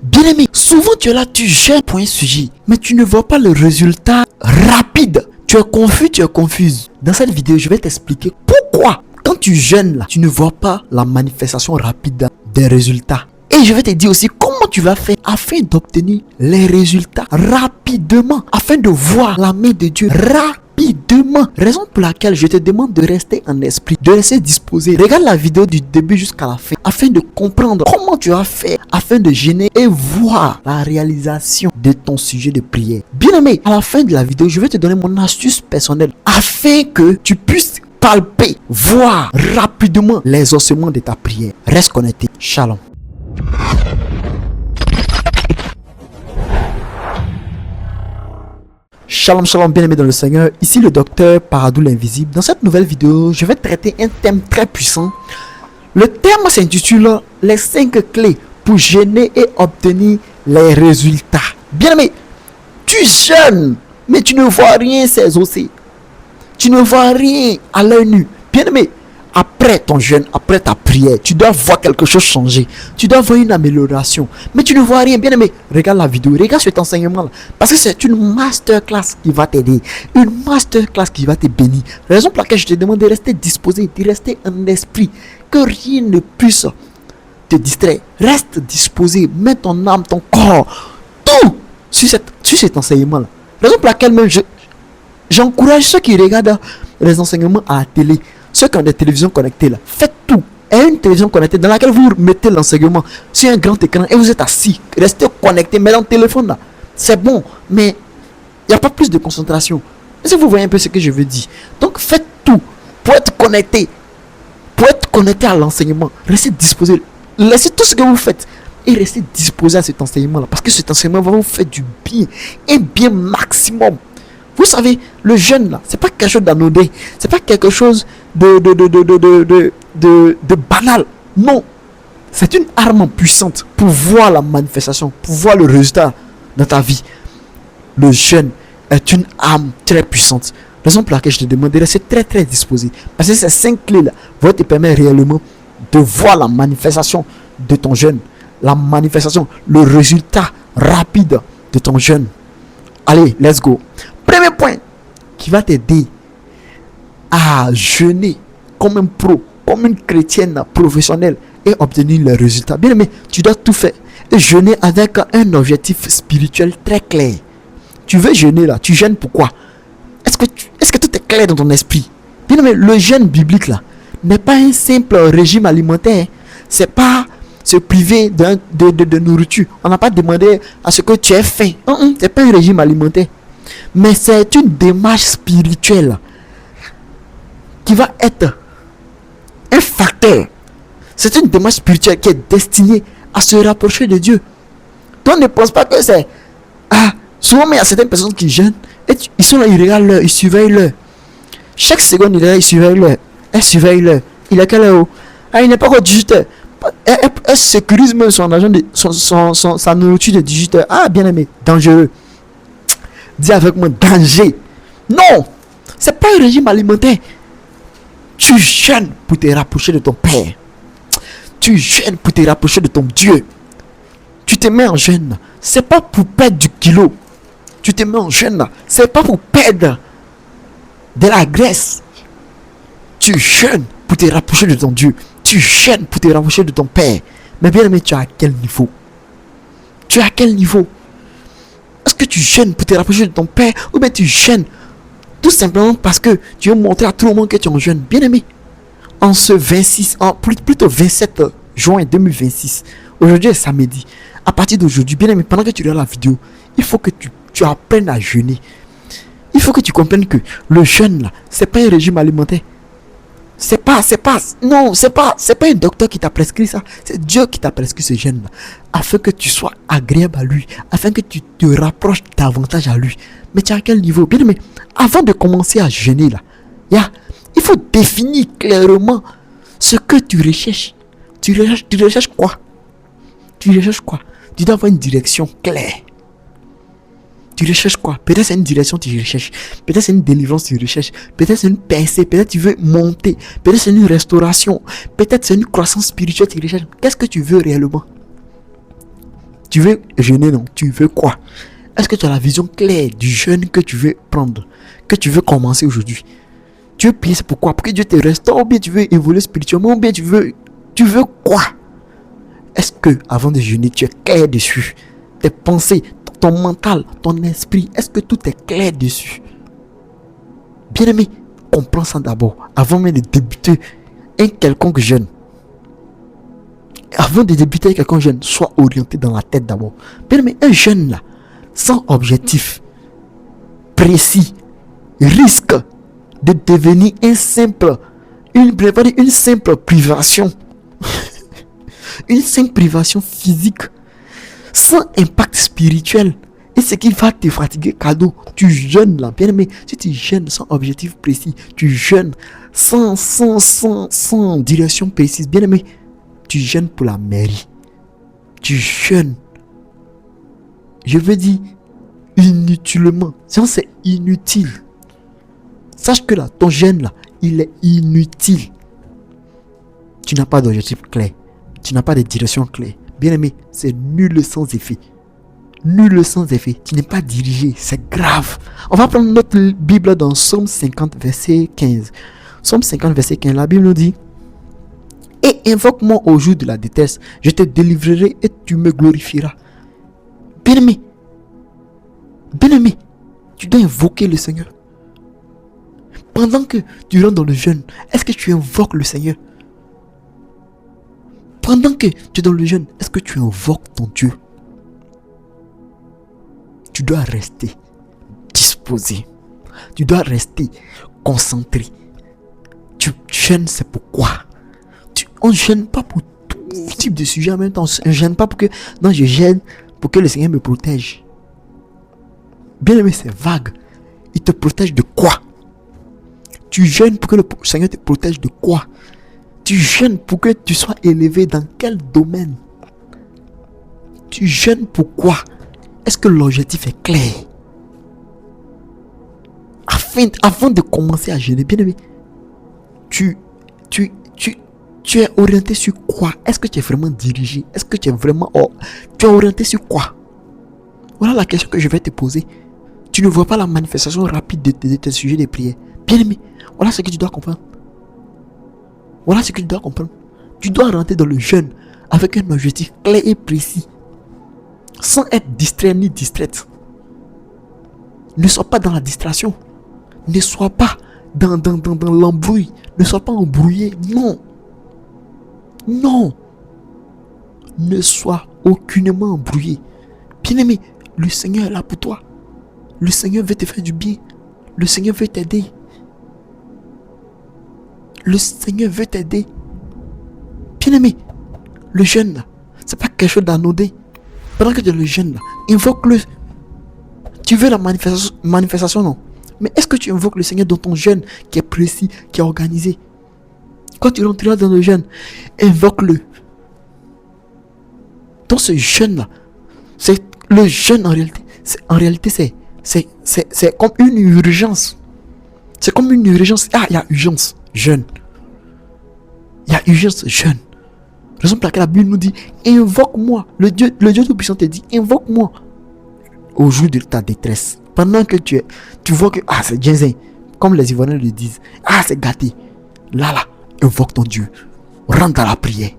Bien aimé, souvent tu es là, tu jeûnes pour un sujet, mais tu ne vois pas le résultat rapide. Tu es confus, tu es confuse. Dans cette vidéo, je vais t'expliquer pourquoi, quand tu jeûnes là, tu ne vois pas la manifestation rapide des résultats. Et je vais te dire aussi comment tu vas faire afin d'obtenir les résultats rapidement, afin de voir la main de Dieu rapidement. Raison pour laquelle je te demande de rester en esprit, de rester disposé. Regarde la vidéo du début jusqu'à la fin, afin de comprendre comment tu vas faire, afin de gêner et voir la réalisation de ton sujet de prière. Bien aimé, à la fin de la vidéo, je vais te donner mon astuce personnelle, afin que tu puisses palper, voir rapidement les ossements de ta prière. Reste connecté. Shalom. Shalom, shalom, bien aimé dans le Seigneur. Ici le docteur Paradou l'invisible. Dans cette nouvelle vidéo, je vais traiter un thème très puissant. Le thème s'intitule les 5 clés pour jeûner et obtenir les résultats. Bien aimé, tu jeûnes, mais tu ne vois rien s'exaucer. Tu ne vois rien à l'œil nu. Bien aimé, après ton jeûne, après ta prière, tu dois voir quelque chose changer. Tu dois voir une amélioration. Mais tu ne vois rien. Bien aimé, regarde la vidéo, regarde cet enseignement-là. Parce que c'est une masterclass qui va t'aider. Une masterclass qui va te bénir. Raison pour laquelle je te demande de rester disposé, de rester en esprit. Que rien ne puisse te distraire. Reste disposé. Mets ton âme, ton corps, tout sur cet enseignement-là. Raison pour laquelle même j'encourage ceux qui regardent les enseignements à la télé. Ceux qui ont des télévisions connectées là, faites tout. Et une télévision connectée dans laquelle vous mettez l'enseignement sur un grand écran et vous êtes assis. Restez connecté. Mais dans le téléphone là, c'est bon. Mais il n'y a pas plus de concentration. Est-ce que vous voyez un peu ce que je veux dire? Donc faites tout pour être connecté. Pour être connecté à l'enseignement. Restez disposé. Laissez tout ce que vous faites. Et restez disposé à cet enseignement là. Parce que cet enseignement va vous faire du bien. Un bien maximum. Vous savez, le jeûne là, c'est pas quelque chose d'anodin, c'est pas quelque chose de banal. Non, c'est une arme puissante pour voir la manifestation, pour voir le résultat dans ta vie. Le jeûne est une arme très puissante. Raison pour laquelle je te demande de rester très très disposé. Parce que ces 5 clés là vont te permettre réellement de voir la manifestation de ton jeûne, la manifestation, le résultat rapide de ton jeûne. Allez, let's go. Premier point qui va t'aider à jeûner comme un pro, comme une chrétienne professionnelle et obtenir le résultat. Bien aimé, tu dois tout faire et jeûner avec un objectif spirituel très clair. Tu veux jeûner là, tu jeûnes pourquoi? Est-ce que tout est clair dans ton esprit? Bien aimé, le jeûne biblique là n'est pas un simple régime alimentaire. C'est pas se priver de nourriture. On n'a pas demandé à ce que tu aies faim. C'est pas un régime alimentaire. Mais c'est une démarche spirituelle qui va être un facteur. C'est une démarche spirituelle qui est destinée à se rapprocher de Dieu. Donc ne pense pas que c'est... souvent il y a certaines personnes qui jeûnent et ils sont là, ils regardent l'heure, ils surveillent l'heure. Chaque seconde il est là, ils surveillent l'heure. Elle surveille l'heure. Il est quelle heure? Il n'est pas encore 18h. Elle sécurise même son argent, sa nourriture de 18h. Bien aimé, dangereux. Dis avec moi, danger. Non, c'est pas un régime alimentaire. Tu jeûnes pour te rapprocher de ton Père. Tu jeûnes pour te rapprocher de ton Dieu. Tu te mets en jeûne. C'est pas pour perdre du kilo. Tu te mets en jeûne. C'est pas pour perdre de la graisse. Tu jeûnes pour te rapprocher de ton Dieu. Tu jeûnes pour te rapprocher de ton Père. Mais bien aimé, tu es à quel niveau? Tu es à quel niveau? Est-ce que tu jeûnes pour te rapprocher de ton Père, ou bien tu jeûnes tout simplement parce que tu veux montrer à tout le monde que tu es en jeûne? Bien aimé, en ce 27 juin 2026, aujourd'hui est samedi. À partir d'aujourd'hui, bien aimé, pendant que tu regardes la vidéo, il faut que tu apprennes à jeûner. Il faut que tu comprennes que le jeûne là, c'est pas un régime alimentaire. C'est pas un docteur qui t'a prescrit ça. C'est Dieu qui t'a prescrit ce jeûne là, afin que tu sois agréable à lui, afin que tu te rapproches davantage à lui. Mais tu es à quel niveau? Bien aimé, avant de commencer à jeûner là, il faut définir clairement ce que tu recherches. Tu recherches quoi? Tu dois avoir une direction claire. Tu recherches quoi? Peut-être c'est une direction que tu recherches. Peut-être c'est une délivrance que tu recherches. Peut-être c'est une percée. Peut-être tu veux monter. Peut-être c'est une restauration. Peut-être c'est une croissance spirituelle que tu recherches. Qu'est-ce que tu veux réellement? Tu veux jeûner, non? Tu veux quoi? Est-ce que tu as la vision claire du jeûne que tu veux prendre, que tu veux commencer aujourd'hui? Tu veux prier, c'est pourquoi? Pour que Dieu te restaure, ou bien tu veux évoluer spirituellement, ou bien tu veux quoi? Est-ce que avant de jeûner, tu es clair dessus? Tes pensées, ton mental, ton esprit, est-ce que tout est clair dessus? Bien-aimé, comprends ça d'abord, avant même de débuter un quelconque jeûne. Avant de débuter quelconque jeûne, sois orienté dans la tête d'abord. Bien-aimé, un jeûne là, sans objectif précis, risque de devenir une simple privation. Une simple privation physique, sans impact spirituel. Et ce qui va te fatiguer, cadeau, tu jeûnes là, bien aimé. Si tu jeûnes sans objectif précis, tu jeûnes sans direction précise, bien aimé, tu jeûnes pour la mairie. Tu jeûnes, je veux dire, inutilement. Sinon, c'est inutile. Sache que là, ton jeûne là, il est inutile. Tu n'as pas d'objectif clair. Tu n'as pas de direction claire. Bien aimé, c'est nul sans effet. Nul sans effet. Tu n'es pas dirigé. C'est grave. On va prendre notre Bible dans Psaume 50, verset 15. Psaume 50, verset 15. La Bible nous dit: et invoque-moi au jour de la détresse. Je te délivrerai et tu me glorifieras. Bien aimé, tu dois invoquer le Seigneur. Pendant que tu rentres dans le jeûne, est-ce que tu invoques le Seigneur? Pendant que tu es dans le jeûne, est-ce que tu invoques ton Dieu? Tu dois rester disposé. Tu dois rester concentré. Tu jeûnes, c'est pourquoi. On ne jeûne pas pour tout type de sujet en même temps. On ne jeûne pas pour que... Non, je jeûne pour que le Seigneur me protège. Bien aimé, c'est vague. Il te protège de quoi? Tu jeûnes pour que le Seigneur te protège de quoi? Tu jeûnes pour que tu sois élevé dans quel domaine? Tu jeûnes pourquoi? Est-ce que l'objectif est clair? Avant de commencer à jeûner, bien aimé, tu es orienté sur quoi? Est-ce que tu es vraiment dirigé? Est-ce que tu es vraiment... tu es orienté sur quoi? Voilà la question que je vais te poser. Tu ne vois pas la manifestation rapide de tes sujets de prière. Bien aimé, voilà ce que tu dois comprendre. Voilà ce que tu dois comprendre. Tu dois rentrer dans le jeûne avec un objectif clair et précis, sans être distrait ni distraite. Ne sois pas dans la distraction. Ne sois pas dans l'embrouille. Ne sois pas embrouillé. Non. Non. Ne sois aucunement embrouillé. Bien-aimé, le Seigneur est là pour toi. Le Seigneur veut te faire du bien. Le Seigneur veut t'aider. Le Seigneur veut t'aider. Bien-aimé, le jeûne là, c'est pas quelque chose d'anodin. Pendant que tu es le jeûne là, invoque-le. Tu veux la manifestation, non? Mais est-ce que tu invoques le Seigneur dans ton jeûne qui est précis, qui est organisé? Quand tu rentreras dans le jeûne, invoque-le. Dans ce jeûne là, c'est le jeûne en réalité, c'est comme une urgence. C'est comme une urgence. Ah, il y a urgence, jeûne. Il y a urgence, jeûne. Raison pour laquelle la Bible nous dit: invoque-moi. Le Dieu Tout-Puissant te dit: invoque-moi au jour de ta détresse. Pendant que tu vois que c'est ginseng, comme les Ivoiriens le disent, c'est gâté. Là, invoque ton Dieu. Rentre dans la prière.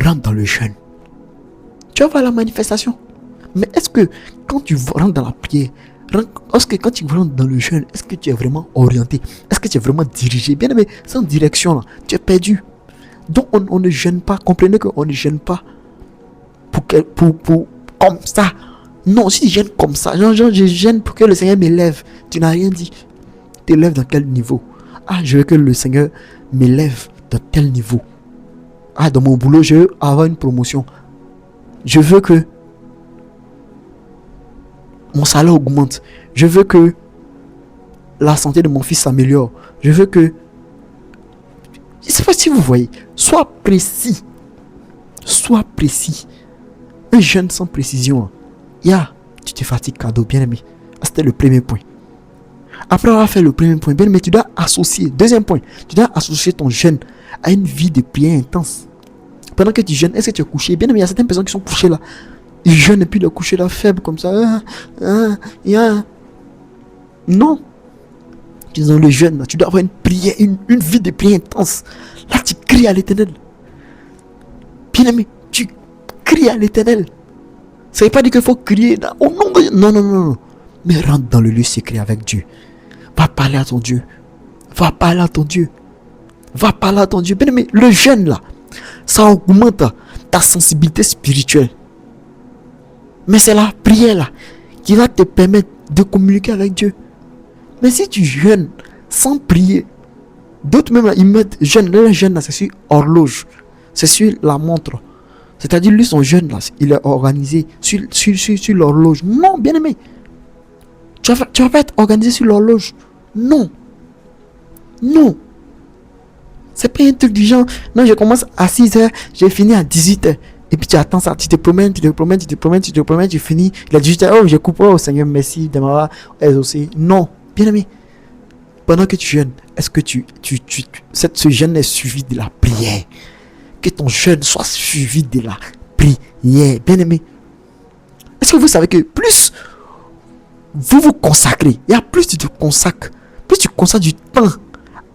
Rentre dans le jeûne. Tu vas voir la manifestation. Mais est-ce que quand tu rentres dans la prière, quand tu rentres dans le jeûne, est-ce que tu es vraiment orienté? Est-ce que tu es vraiment dirigé? Bien aimé, sans direction là, tu es perdu. Donc on ne jeûne pas. Comprenez qu'on ne jeûne pas pour comme ça. Non, si tu jeûnes comme ça, genre je jeûne pour que le Seigneur m'élève. Tu n'as rien dit. Tu t'élèves dans quel niveau? Je veux que le Seigneur m'élève dans tel niveau. Dans mon boulot, je veux avoir une promotion. Je veux que mon salaire augmente. Je veux que la santé de mon fils s'améliore. Je veux que... Je ne sais pas si vous voyez. Sois précis. Sois précis. Un jeûne sans précision. Tu te fatigues, cadeau, bien aimé. C'était le premier point. Après avoir fait le premier point, bien aimé, tu dois associer. Deuxième point, tu dois associer ton jeûne à une vie de prière intense. Pendant que tu jeûnes, est-ce que tu es couché? Bien aimé, il y a certaines personnes qui sont couchées là. il jeûne et puis il est couché là faible comme ça. Non. Tu es dans le jeûne, là, tu dois avoir une prière, une vie de prière intense. Là, tu cries à l'Éternel. Bien-aimé, tu cries à l'Éternel. Ça ne veut pas dire qu'il faut crier là, au nom de... Non. Mais rentre dans le lieu secret avec Dieu. Va parler à ton Dieu. Va parler à ton Dieu. Bien-aimé, le jeûne là, ça augmente ta sensibilité spirituelle. Mais c'est la prière là qui va te permettre de communiquer avec Dieu. Mais si tu jeûnes sans prier, d'autres même là, ils mettent jeûne. Le jeûne là, c'est sur horloge. C'est sur la montre. C'est-à-dire lui son jeûne là, il est organisé sur l'horloge. Non, bien aimé. Tu vas pas être organisé sur l'horloge. Non. C'est pas un truc du genre. Non, je commence à 6h, j'ai fini à 18h. Et puis tu attends ça, tu te promènes, tu finis. Il est 18h, oh, je coupe, oh Seigneur, merci de m'avoir exaucé. Non, bien aimé. Pendant que tu jeûnes, est-ce que ce jeûne est suivi de la prière? Que ton jeûne soit suivi de la prière, bien aimé. Est-ce que vous savez que plus vous vous consacrez, il y a plus tu te consacres, plus tu consacres du temps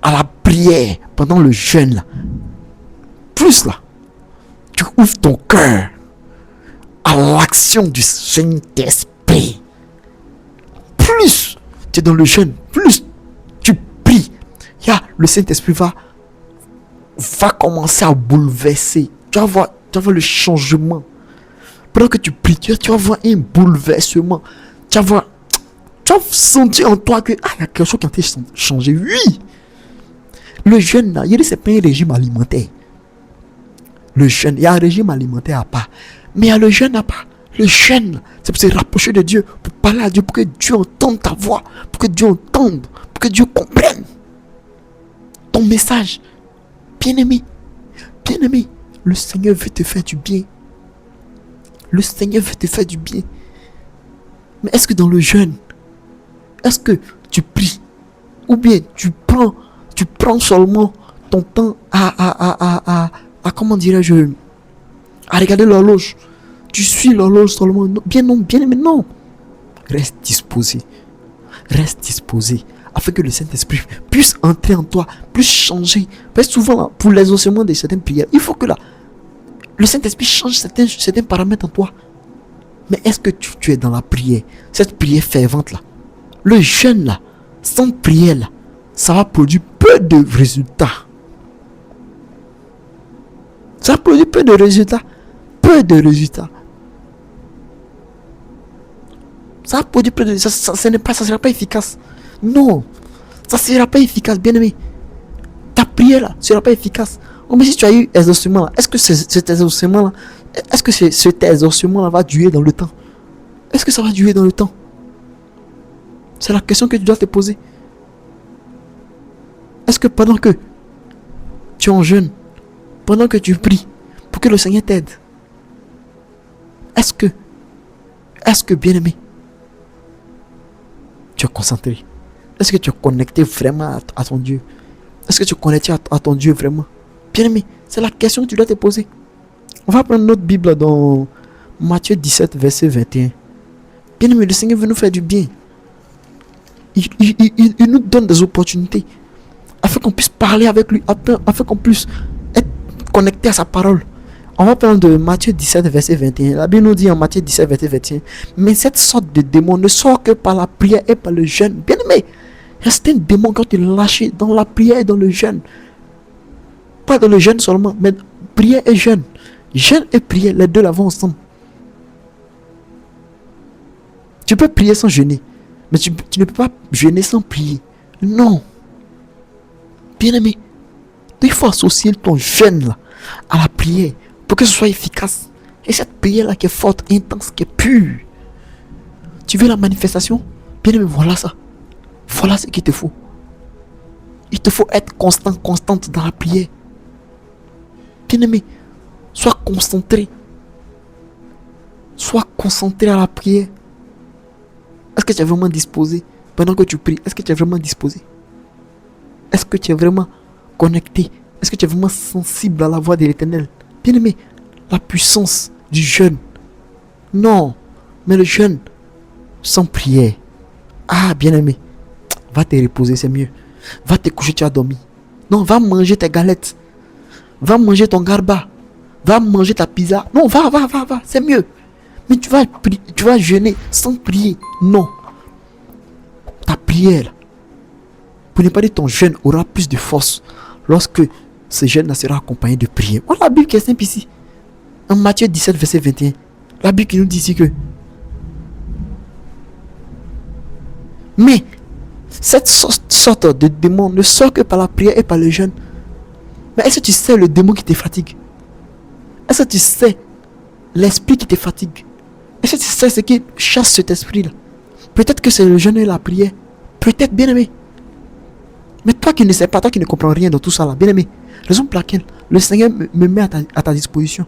à la prière pendant le jeûne là, plus là, tu ouvres ton cœur à l'action du Saint-Esprit. Plus tu es dans le jeûne, plus tu pries, le Saint-Esprit va commencer à bouleverser. Tu vas voir le changement. Pendant que tu pries, tu vas voir un bouleversement. Tu vas sentir en toi que il y a quelque chose qui a été changé. Oui. Le jeûne là, il dit c'est pas un régime alimentaire. Le jeûne, il y a un régime alimentaire à part. Mais il y a le jeûne à part. Le jeûne, c'est pour se rapprocher de Dieu, pour parler à Dieu, pour que Dieu entende ta voix, pour que Dieu entende, pour que Dieu comprenne ton message. Bien-aimé, le Seigneur veut te faire du bien. Mais est-ce que dans le jeûne, est-ce que tu pries? Ou bien tu prends seulement ton temps à comment dirais-je, à regarder l'horloge. Tu suis l'horloge seulement. Bien aimé, non. Reste disposé. Afin que le Saint-Esprit puisse entrer en toi, puisse changer. Parce que souvent, là, pour l'exaucement de certaines prières, il faut que le Saint-Esprit change certains paramètres en toi. Mais est-ce que tu es dans la prière? Cette prière fervente là. Le jeûne là, sans prière là, ça va produire peu de résultats. Ça produit peu de résultats. Ça produit peu de résultats. Ça sera pas efficace. Non, ça sera pas efficace, bien aimé. Ta prière là sera pas efficace. Oh, mais si tu as eu exaucement là, est-ce que cet exaucement là, est-ce que cet exaucement là va durer dans le temps? Est-ce que ça va durer dans le temps? C'est la question que tu dois te poser. Est-ce que pendant que tu es en jeûne, pendant que tu pries pour que le Seigneur t'aide, est-ce que bien aimé, tu es concentré? Est-ce que tu es connecté vraiment à ton Dieu? Est-ce que tu es connecté à ton Dieu vraiment? Bien aimé, c'est la question que tu dois te poser. On va prendre notre Bible dans Matthieu 17, verset 21. Bien aimé, le Seigneur veut nous faire du bien. Il nous donne des opportunités afin qu'on puisse parler avec lui, afin qu'on puisse être connecté à sa parole. On va prendre de Matthieu 17, verset 21. La Bible nous dit en Matthieu 17, verset 21. Mais cette sorte de démon ne sort que par la prière et par le jeûne. Bien aimé, il y a certains démons qui ont été lâchés dans la prière et dans le jeûne. Pas dans le jeûne seulement, mais prière et jeûne. Jeûne et prière, les deux là vont ensemble. Tu peux prier sans jeûner, mais tu ne peux pas jeûner sans prier. Non. Bien aimé, il faut associer ton jeûne là à la prière pour que ce soit efficace. Et cette prière là qui est forte, intense, qui est pure. Tu veux la manifestation? Bien aimé, voilà ça. Voilà ce qu'il te faut. Il te faut être constante dans la prière. Bien aimé, sois concentré. Sois concentré à la prière. Est-ce que tu es vraiment disposé pendant que tu pries? Est-ce que tu es vraiment disposé? Est-ce que tu es vraiment connecté? Est-ce que tu es vraiment sensible à la voix de l'Éternel? Bien aimé, la puissance du jeûne Non. Mais le jeûne, sans prière. Ah, bien-aimé, va te reposer, c'est mieux. Va te coucher, tu as dormi. Non, va manger tes galettes. Va manger ton garba. Va manger ta pizza. Non, va, c'est mieux. Mais tu vas jeûner sans prier. Non. Ta prière, pour ne pas dire ton jeûne, aura plus de force lorsque ce jeûne sera accompagné de prière. Voilà la Bible qui est simple ici. En Matthieu 17, verset 21, la Bible qui nous dit ici que mais cette sorte de démon ne sort que par la prière et par le jeûne. Mais est-ce que tu sais le démon qui te fatigue? Est-ce que tu sais l'esprit qui te fatigue? Est-ce que tu sais ce qui chasse cet esprit-là? Peut-être que c'est le jeûne et la prière. Peut-être, bien-aimé. Mais toi qui ne sais pas, toi qui ne comprends rien de tout ça là, bien-aimé, raison pour laquelle le Seigneur me met à ta disposition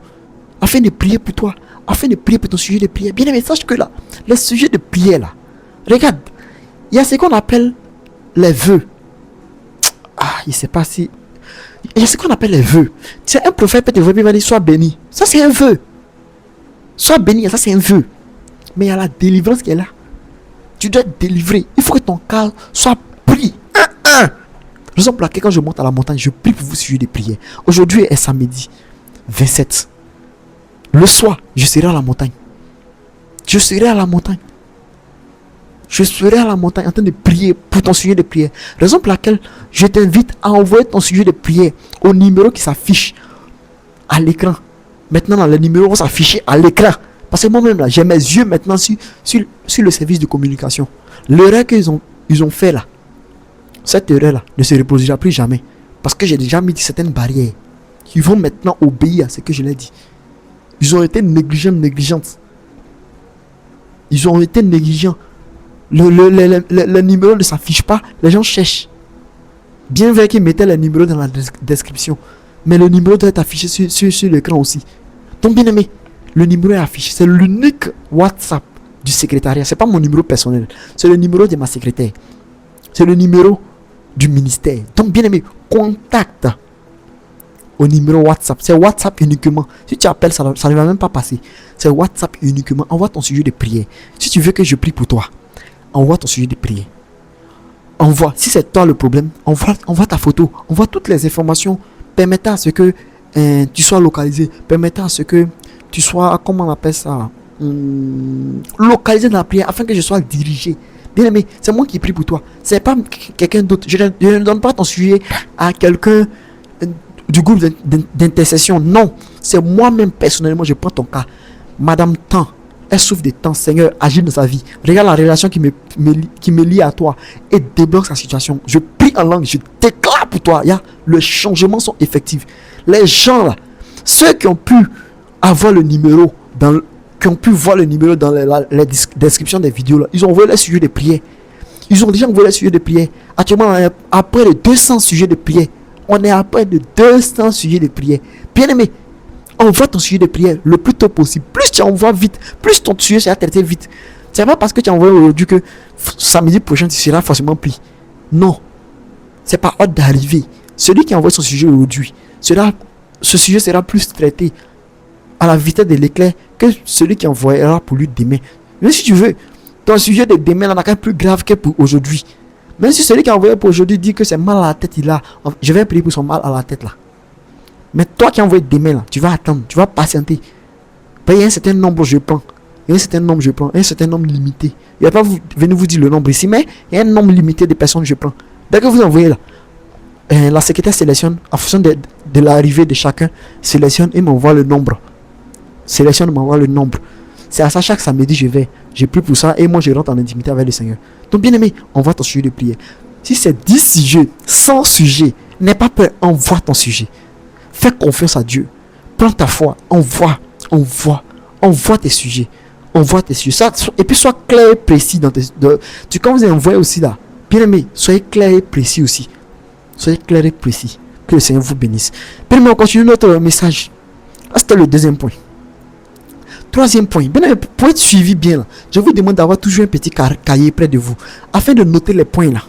afin de prier pour toi, afin de prier pour ton sujet de prière. Bien-aimé, sache que là, les sujets de prière là, regarde, il y a ce qu'on appelle les vœux. Ah, je ne sais pas si... Il y a ce qu'on appelle les vœux. C'est un prophète peut te voir, il va dire, sois béni. Ça, c'est un vœu. Sois béni, ça, c'est un vœu. Mais il y a la délivrance qui est là. Tu dois être délivré. Il faut que ton cœur soit pris. Raison pour laquelle quand je monte à la montagne, je prie pour vous suivre des prières. Aujourd'hui est samedi 27. Le soir, je serai à la montagne. Je serai à la montagne. Je serai à la montagne en train de prier pour ton sujet de prière. Raison pour laquelle je t'invite à envoyer ton sujet de prière au numéro qui s'affiche à l'écran. Maintenant, le numéro va s'afficher à l'écran. Parce que moi-même, là, j'ai mes yeux maintenant sur le service de communication. L'erreur qu'ils ont fait là, cette erreur-là ne se reproduira plus jamais. Parce que j'ai déjà mis certaines barrières. Ils vont maintenant obéir à ce que je leur dis. Ils ont été négligentes. Ils ont été négligents. Le numéro ne s'affiche pas. Les gens cherchent. Bien vrai qu'ils mettaient le numéro dans la description. Mais le numéro doit être affiché sur l'écran aussi. Donc bien aimé, le numéro est affiché. C'est l'unique WhatsApp du secrétariat. C'est pas mon numéro personnel. C'est le numéro de ma secrétaire. C'est le numéro du ministère. Donc bien aimé, contacte au numéro WhatsApp. C'est WhatsApp uniquement. Si tu appelles, ça ne va même pas passer. C'est WhatsApp uniquement. Envoie ton sujet de prière. Si tu veux que je prie pour toi, envoie ton sujet de prière. Envoie. Si c'est toi le problème, envoie ta photo. Envoie toutes les informations permettant à ce que tu sois localisé. Permettant à ce que tu sois, comment on appelle ça, localisé dans la prière afin que je sois dirigé. Bien aimé, c'est moi qui prie pour toi. C'est pas quelqu'un d'autre. Je ne donne pas ton sujet à quelqu'un du groupe d'intercession. Non, c'est moi-même personnellement. Je prends ton cas. Madame Tant, elle souffre de temps. Seigneur, agis dans sa vie. Regarde la relation qui me lie à toi et débloque sa situation. Je prie en langue. Je déclare pour toi. Le changement sont effectifs. Les gens là, ceux qui ont pu avoir le numéro qui ont pu voir le numéro dans les descriptions des vidéos là, ils ont envoyé les sujets de prière. Ils ont déjà envoyé les sujets de prière. Actuellement, on est à près de 200 sujets de prière. On est à près de 200 sujets de prière. Bien aimé, envoie ton sujet de prière le plus tôt possible. Plus tu envoies vite, plus ton sujet sera traité vite. C'est pas parce que tu envoies aujourd'hui que samedi prochain tu seras forcément pris. Non, c'est pas hâte d'arriver. Celui qui envoie son sujet aujourd'hui, ce sujet sera plus traité à la vitesse de l'éclair que celui qui envoyera pour lui demain. Mais si tu veux, ton sujet de demain là, n'est quand plus grave que pour aujourd'hui. Même si celui qui a envoyé pour aujourd'hui dit que c'est mal à la tête, je vais prier pour son mal à la tête là. Mais toi qui as envoyé demain là, tu vas attendre, tu vas patienter. Il y a un certain nombre, je prends. Il y a un certain nombre, je prends. Il y a un certain nombre limité. Il ne va pas venir vous dire le nombre ici, mais il y a un nombre limité de personnes que je prends. Dès que vous envoyez là, la secrétaire sélectionne en fonction de l'arrivée de chacun, sélectionne et m'envoie le nombre. Sélectionne, m'envoie le nombre. C'est à ça chaque samedi je prie pour ça et moi je rentre en intimité avec le Seigneur. Donc bien aimé, envoie ton sujet de prière. Si c'est 10 sujets, 100 sujets, n'aie pas peur, envoie ton sujet. Fais confiance à Dieu. Prends ta foi, envoie tes sujets. Envoie tes sujets. Ça, et puis sois clair et précis dans quand vous envoyez aussi là, bien aimé, soyez clair et précis aussi. Soyez clair et précis. Que le Seigneur vous bénisse. Bien aimé, on continue notre message. C'était le deuxième point. Troisième point, bien, pour être suivi bien là, je vous demande d'avoir toujours un petit cahier près de vous afin de noter les points là.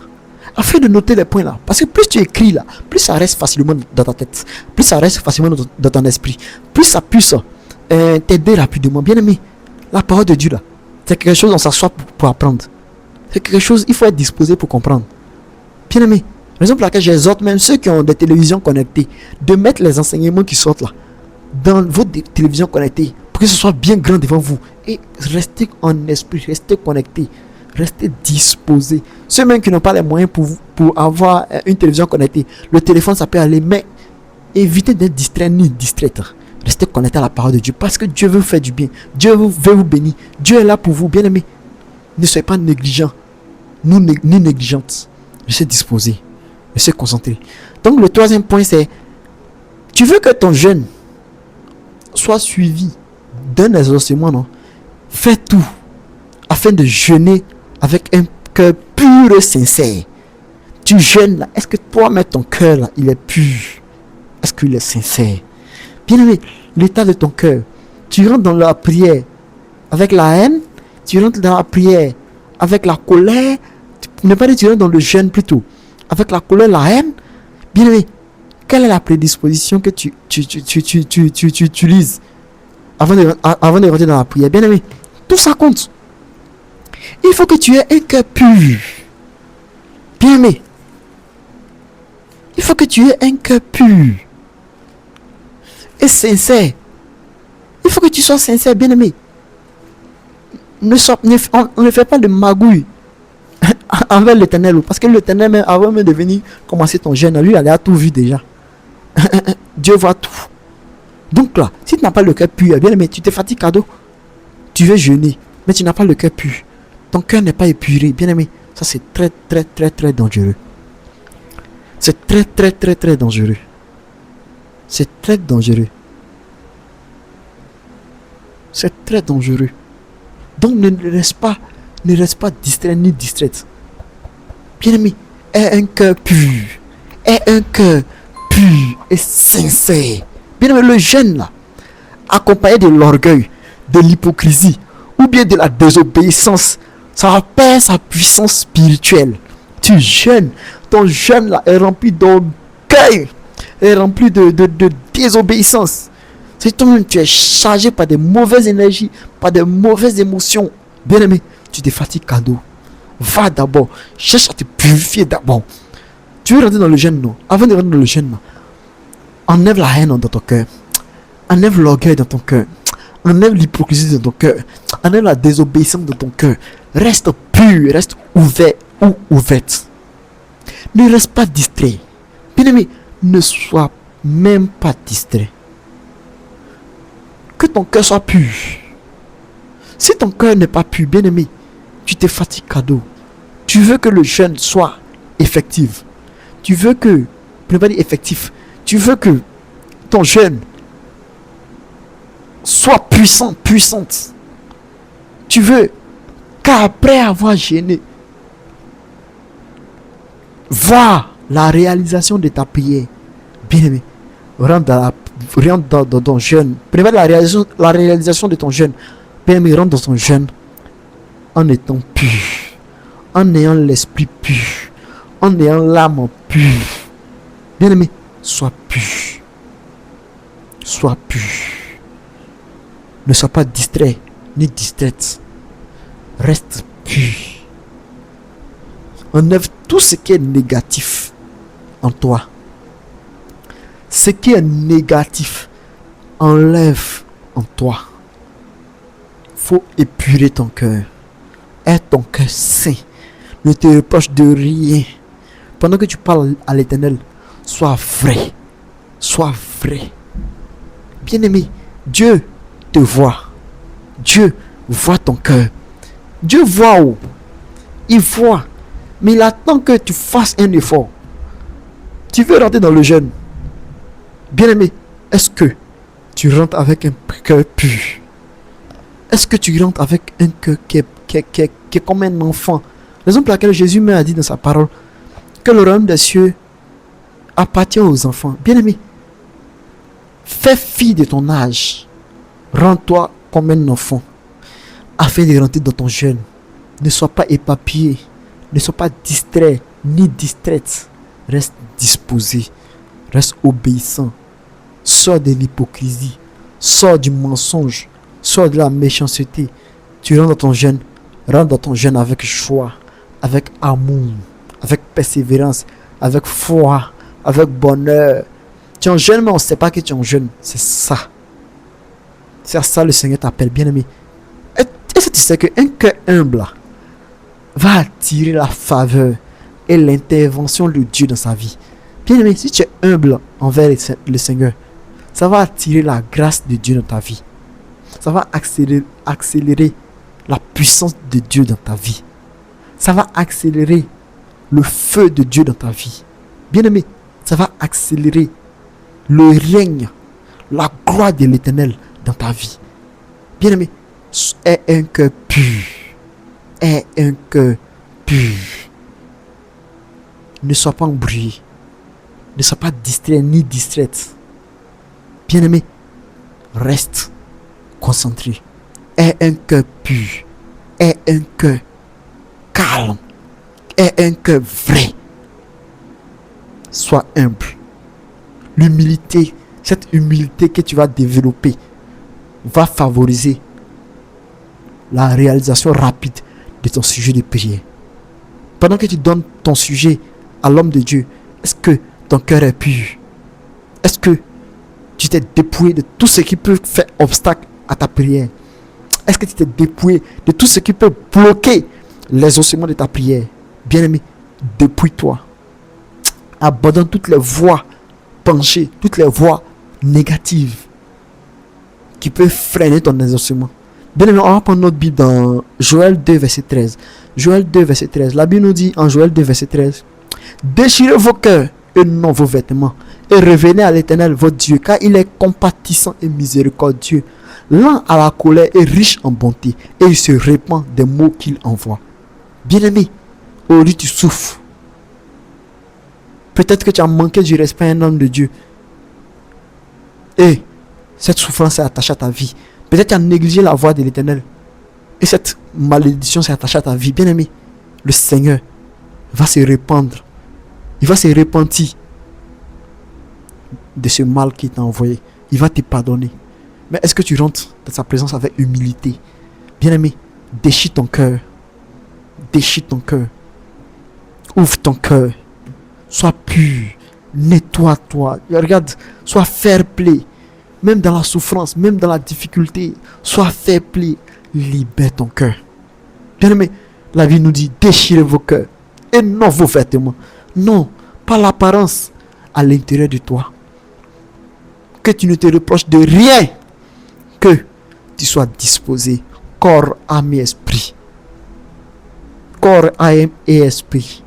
Parce que plus tu écris là, plus ça reste facilement dans ta tête, plus ça reste facilement dans ton esprit, plus ça puisse t'aider rapidement. Bien aimé, La parole de Dieu là, c'est quelque chose, on s'assoit pour apprendre. C'est quelque chose, il faut être disposé pour comprendre. Bien aimé, raison pour laquelle j'exhorte même ceux qui ont des télévisions connectées de mettre les enseignements qui sortent là dans votre télévision connectée pour que ce soit bien grand devant vous. Et restez en esprit, restez connectés, restez disposés. Ceux même qui n'ont pas les moyens pour avoir une télévision connectée, le téléphone ça peut aller, mais évitez d'être distrait ni distraite. Restez connectés à la parole de Dieu parce que Dieu veut vous faire du bien. Dieu veut vous bénir. Dieu est là pour vous, bien aimés. Ne soyez pas négligents, ni négligentes. Restez disposés, restez concentrés. Donc le troisième point c'est, tu veux que ton jeûne soit suivi d'un exaucement, non? Fais tout afin de jeûner avec un cœur pur et sincère. Tu jeûnes là, est-ce que toi-même ton cœur là, il est pur? Est-ce qu'il est sincère? Bien aimé, l'état de ton cœur, tu rentres dans la prière avec la haine, tu rentres dans la prière avec la colère, ne pas dire tu rentres dans le jeûne plutôt, avec la colère, la haine. Bien aimé, quelle est la prédisposition que tu utilises avant de rentrer dans la prière? Bien aimé, tout ça compte. Il faut que tu aies un cœur pur. Bien aimé, il faut que tu aies un cœur pur et sincère. Il faut que tu sois sincère, bien aimé. On ne fait pas de magouille envers l'Éternel, parce que l'Éternel, même avant même de venir commencer ton jeûne, lui, il a tout vu déjà. Dieu voit tout. Donc là, si tu n'as pas le cœur pur, bien aimé, tu te fatigues cadeau. Tu veux jeûner, mais tu n'as pas le cœur pur. Ton cœur n'est pas épuré, bien aimé. Ça, c'est très, très, très, très dangereux. C'est très, très, très, très dangereux. C'est très dangereux. C'est très dangereux. Donc ne reste pas distrait ni distraite. Bien aimé, aie un cœur pur. Aie un cœur pur et sincère. Bien aimé, le jeûne là, accompagné de l'orgueil, de l'hypocrisie ou bien de la désobéissance, ça va perdre sa puissance spirituelle. Tu jeûnes, ton jeûne là est rempli d'orgueil, est rempli de désobéissance. C'est toi-même, tu es chargé par des mauvaises énergies, par des mauvaises émotions. Bien aimé, tu te fatigues cadeau. Va d'abord, cherche à te purifier d'abord. Tu veux rentrer dans le jeûne, non? Avant de rentrer dans le jeûne, non? Enlève la haine dans ton cœur. Enlève l'orgueil dans ton cœur. Enlève l'hypocrisie dans ton cœur. Enlève la désobéissance dans ton cœur. Reste pur, reste ouvert ou ouverte. Ne reste pas distrait. Bien aimé, ne sois même pas distrait. Que ton cœur soit pur. Si ton cœur n'est pas pur, bien aimé, tu te fatigues cadeau. Tu veux que le jeûne soit effectif. Tu veux que, pour ne pas dire effectif, tu veux que ton jeûne soit puissante. Tu veux qu'après avoir jeûné, voir la réalisation de ta prière. Bien aimé, rentre dans ton jeûne. Prévois la réalisation de ton jeûne. Bien aimé, rentre dans ton jeûne en étant pur, en ayant l'esprit pur, en ayant l'âme pure. Bien aimé, sois pur. Sois pur. Ne sois pas distrait ni distraite. Reste pur. Enlève tout ce qui est négatif en toi. Ce qui est négatif, enlève en toi. Faut épurer ton cœur. Aie ton cœur saint. Ne te reproche de rien. Pendant que tu parles à l'Éternel, sois vrai. Sois vrai. Bien-aimé, Dieu te voit. Dieu voit ton cœur. Dieu voit où? Il voit. Mais il attend que tu fasses un effort. Tu veux rentrer dans le jeûne. Bien-aimé, est-ce que tu rentres avec un cœur pur? Est-ce que tu rentres avec un cœur qui est comme un enfant? Raison pour laquelle Jésus m'a dit dans sa parole que le royaume des cieux appartient aux enfants. Bien-aimé, fais fi de ton âge. Rends-toi comme un enfant afin de rentrer dans ton jeûne. Ne sois pas éparpillé. Ne sois pas distrait ni distraite. Reste disposé. Reste obéissant. Sors de l'hypocrisie. Sors du mensonge. sors de la méchanceté. Tu rentres dans ton jeûne. Rentre dans ton jeûne avec joie, avec amour, avec persévérance, avec foi, avec bonheur. Tu es en jeûne, mais on ne sait pas que tu es en jeûne. C'est ça. C'est à ça le Seigneur t'appelle, bien-aimé. Est-ce que tu sais qu'un cœur humble là, va attirer la faveur et l'intervention de Dieu dans sa vie? Bien-aimé, si tu es humble envers le Seigneur, ça va attirer la grâce de Dieu dans ta vie. Ça va accélérer la puissance de Dieu dans ta vie. Ça va accélérer le feu de Dieu dans ta vie. Bien-aimé, ça va accélérer le règne, la gloire de l'Éternel dans ta vie. Bien-aimé, aie un cœur pur. Aie un cœur pur. Ne sois pas embrouillé. Ne sois pas distrait ni distraite. Bien-aimé, reste concentré. Aie un cœur pur. Aie un cœur calme. Aie un cœur vrai. Sois humble. L'humilité, cette humilité que tu vas développer va favoriser la réalisation rapide de ton sujet de prière. Pendant que tu donnes ton sujet à l'homme de Dieu, est-ce que ton cœur est pur? Est-ce que tu t'es dépouillé de tout ce qui peut faire obstacle à ta prière? Est-ce que tu t'es dépouillé de tout ce qui peut bloquer l'exaucement de ta prière? Bien-aimé, dépouille-toi. Abandonne toutes les voies penchées, toutes les voies négatives qui peuvent freiner ton exaucement. Bien-aimé, on va prendre notre Bible dans Joël 2, verset 13. Joël 2, verset 13. La Bible nous dit en Joël 2, verset 13: déchirez vos cœurs et non vos vêtements, et revenez à l'Éternel votre Dieu, car il est compatissant et miséricordieux, lent à la colère et riche en bonté, et il se répand des mots qu'il envoie. Bien-aimé, aujourd'hui tu souffres. Peut-être que tu as manqué du respect à un homme de Dieu. Et cette souffrance est attachée à ta vie. Peut-être que tu as négligé la voix de l'Éternel. Et cette malédiction s'est attachée à ta vie. Bien-aimé, le Seigneur va se répandre. Il va se repentir de ce mal qu'il t'a envoyé. Il va te pardonner. Mais est-ce que tu rentres dans sa présence avec humilité? Bien-aimé, déchire ton cœur. Déchire ton cœur. Ouvre ton cœur. Sois pur. Nettoie-toi. Regarde, sois fair play. Même dans la souffrance, même dans la difficulté, sois fair play. Libère ton cœur. Bien-aimé, la vie nous dit: déchirez vos cœurs et non vos vêtements. Non, pas l'apparence, à l'intérieur de toi. Que tu ne te reproches de rien. Que tu sois disposé, corps, âme et esprit. Corps, âme et esprit.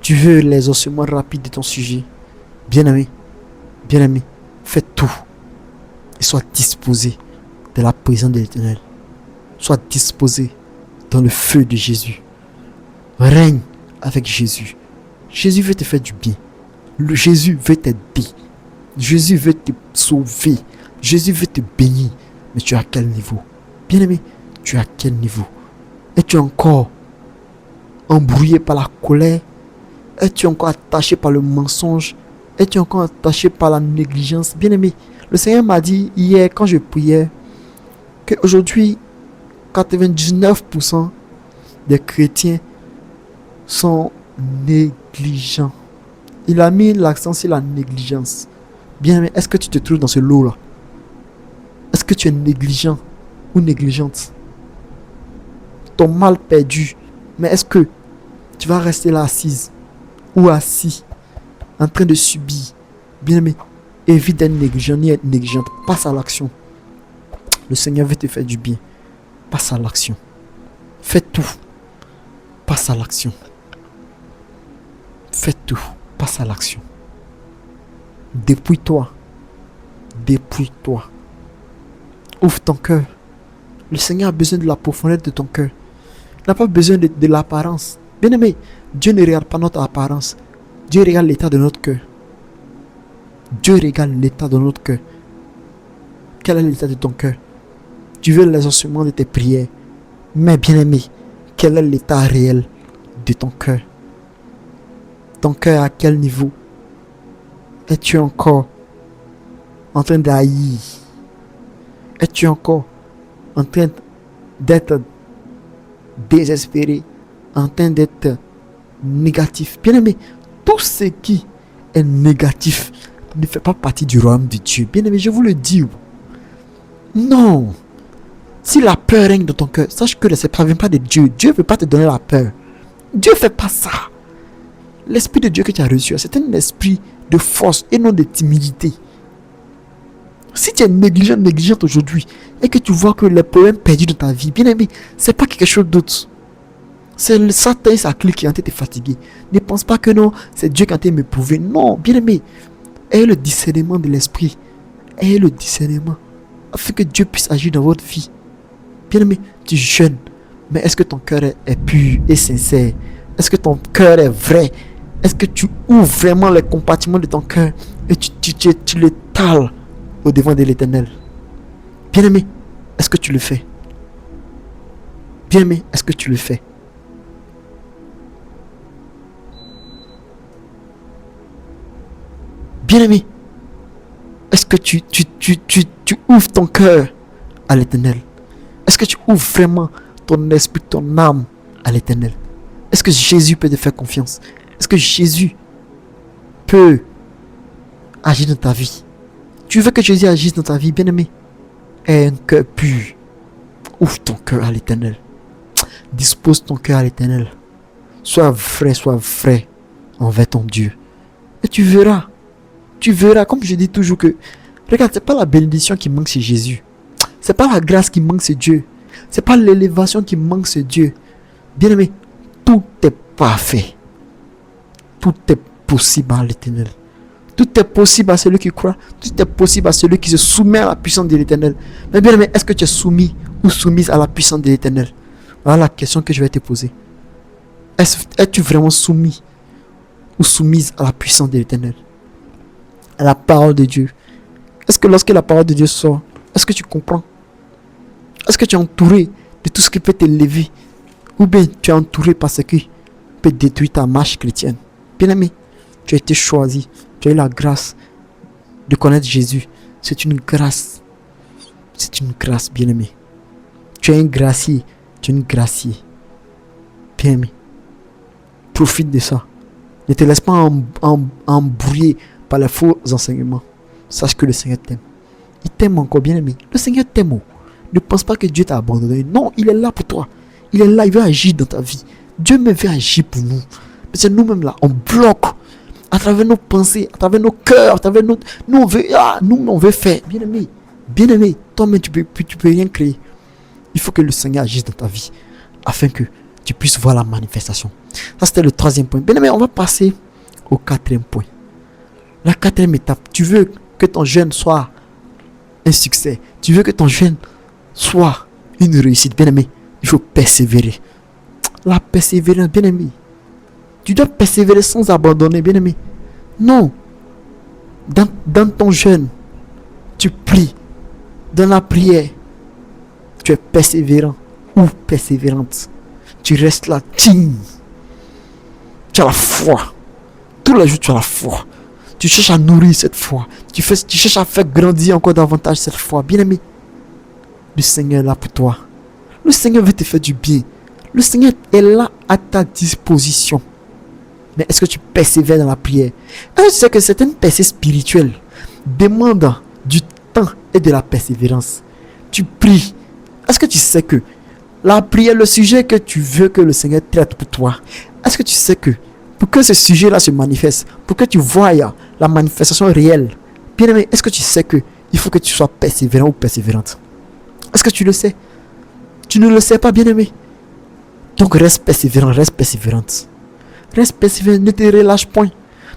Tu veux les ossements rapides de ton sujet. Bien-aimé, bien-aimé, fais tout et sois disposé de la présence de l'Éternel. Sois disposé dans le feu de Jésus. Règne avec Jésus. Jésus veut te faire du bien. Jésus veut t'aider. Jésus veut te sauver. Jésus veut te bénir. Mais tu es à quel niveau? Bien-aimé, tu es à quel niveau? Es-tu encore embrouillé par la colère? Es-tu encore attaché par le mensonge? Es-tu encore attaché par la négligence? Bien-aimé, le Seigneur m'a dit hier quand je priais qu'aujourd'hui 99% des chrétiens sont négligents. Il a mis l'accent sur la négligence. Bien-aimé, est-ce que tu te trouves dans ce lot-là? Est-ce que tu es négligent ou négligente? Ton mal perdu. Mais est-ce que tu vas rester là assise ou assis en train de subir? Bien-aimé, évite d'être négligent ni être négligente. Passe à l'action. Le Seigneur veut te faire du bien. Passe à l'action. Fais tout. Passe à l'action. Fais tout. Passe à l'action. Dépouille-toi. Dépouille-toi. Ouvre ton cœur. Le Seigneur a besoin de la profondeur de ton cœur. Il n'a pas besoin de l'apparence. Bien-aimé, Dieu ne regarde pas notre apparence. Dieu regarde l'état de notre cœur. Dieu regarde l'état de notre cœur. Quel est l'état de ton cœur? Tu veux l'exaucement de tes prières. Mais bien-aimé, quel est l'état réel de ton cœur? Ton cœur à quel niveau? Es-tu encore en train d'haïr Es-tu encore en train d'être désespéré, en train d'être négatif? Bien-aimé, tout ce qui est négatif ne fait pas partie du royaume de Dieu. Bien-aimé, je vous le dis. Non. Si la peur règne dans ton cœur, sache que ça ne vient pas de Dieu. Dieu ne veut pas te donner la peur. Dieu ne fait pas ça. L'esprit de Dieu que tu as reçu, c'est un esprit de force et non de timidité. Si tu es négligente aujourd'hui et que tu vois que les problèmes perdus dans ta vie, bien aimé, c'est pas quelque chose d'autre. C'est le Satan et sa clique qui ont été fatigués. Ne pense pas que non, c'est Dieu qui a été m'éprouver. Non, bien aimé, ayez le discernement de l'esprit. Ayez le discernement afin que Dieu puisse agir dans votre vie. Bien aimé, tu es jeune, mais est-ce que ton cœur est pur et sincère? Est-ce que ton cœur est vrai? Est-ce que tu ouvres vraiment les compartiments de ton cœur et tu le tales au devant de l'Éternel? Bien aimé, est-ce que tu le fais? Bien aimé, est-ce que tu le fais? Bien aimé, est-ce que tu ouvres ton cœur à l'Éternel? Est-ce que tu ouvres vraiment ton esprit, ton âme à l'Éternel? Est-ce que Jésus peut te faire confiance? Est-ce que Jésus peut agir dans ta vie? Tu veux que Jésus agisse dans ta vie, bien-aimé? Aie un cœur pur. Ouvre ton cœur à l'Éternel. Dispose ton cœur à l'Éternel. Sois vrai envers ton Dieu. Et tu verras, comme je dis toujours que, regarde, c'est pas la bénédiction qui manque, c'est Jésus. C'est pas la grâce qui manque, c'est Dieu. C'est pas l'élévation qui manque, c'est Dieu. Bien-aimé, tout est parfait. Tout est possible à l'Éternel. Tout est possible à celui qui croit. Tout est possible à celui qui se soumet à la puissance de l'Éternel. Mais bien aimé, est-ce que tu es soumis ou soumise à la puissance de l'Éternel? Voilà la question que je vais te poser. Es-tu vraiment soumis ou soumise à la puissance de l'Éternel? À la parole de Dieu. Est-ce que lorsque la parole de Dieu sort, est-ce que tu comprends? Est-ce que tu es entouré de tout ce qui peut t'élever? Ou bien tu es entouré par ce qui peut détruire ta marche chrétienne? Bien-aimé, tu as été choisi. Tu as eu la grâce de connaître Jésus. C'est une grâce. C'est une grâce, bien-aimé. Tu es un gracier. Tu es une gracier. Bien-aimé. Profite de ça. Ne te laisse pas embrouiller par les faux enseignements. Sache que le Seigneur t'aime. Il t'aime encore, bien-aimé. Le Seigneur t'aime. Ne pense pas que Dieu t'a abandonné. Non, il est là pour toi. Il est là, il veut agir dans ta vie. Dieu même veut agir pour nous. Mais c'est nous-mêmes là, on bloque. À travers nos pensées, à travers nos cœurs, à travers nos... Nous, on veut faire. Bien-aimé, toi-même, tu peux rien créer. Il faut que le Seigneur agisse dans ta vie, afin que tu puisses voir la manifestation. Ça, c'était le 3e point. Bien-aimé, on va passer au 4e point. La 4e étape. Tu veux que ton jeûne soit un succès. Tu veux que ton jeûne soit une réussite. Bien-aimé, il faut persévérer. La persévérance, bien-aimé. Tu dois persévérer sans abandonner, bien-aimé. Non. Dans ton jeûne, tu pries. Dans la prière, tu es persévérant ou persévérante. Tu restes là, digne. Tu as la foi. Tous les jours, tu as la foi. Tu cherches à nourrir cette foi. Tu cherches à faire grandir encore davantage cette foi. Bien-aimé, le Seigneur est là pour toi. Le Seigneur veut te faire du bien. Le Seigneur est là à ta disposition. Mais est-ce que tu persévères dans la prière? Est-ce que tu sais que certaines percées spirituelles demandent du temps et de la persévérance? Tu pries. Est-ce que tu sais que la prière, le sujet que tu veux que le Seigneur traite pour toi, est-ce que tu sais que pour que ce sujet-là se manifeste, pour que tu voies la manifestation réelle, bien aimé, est-ce que tu sais que il faut que tu sois persévérant ou persévérante? Est-ce que tu le sais? Tu ne le sais pas, bien aimé. Donc reste persévérant, reste persévérante. Reste persévérant, ne te relâche point.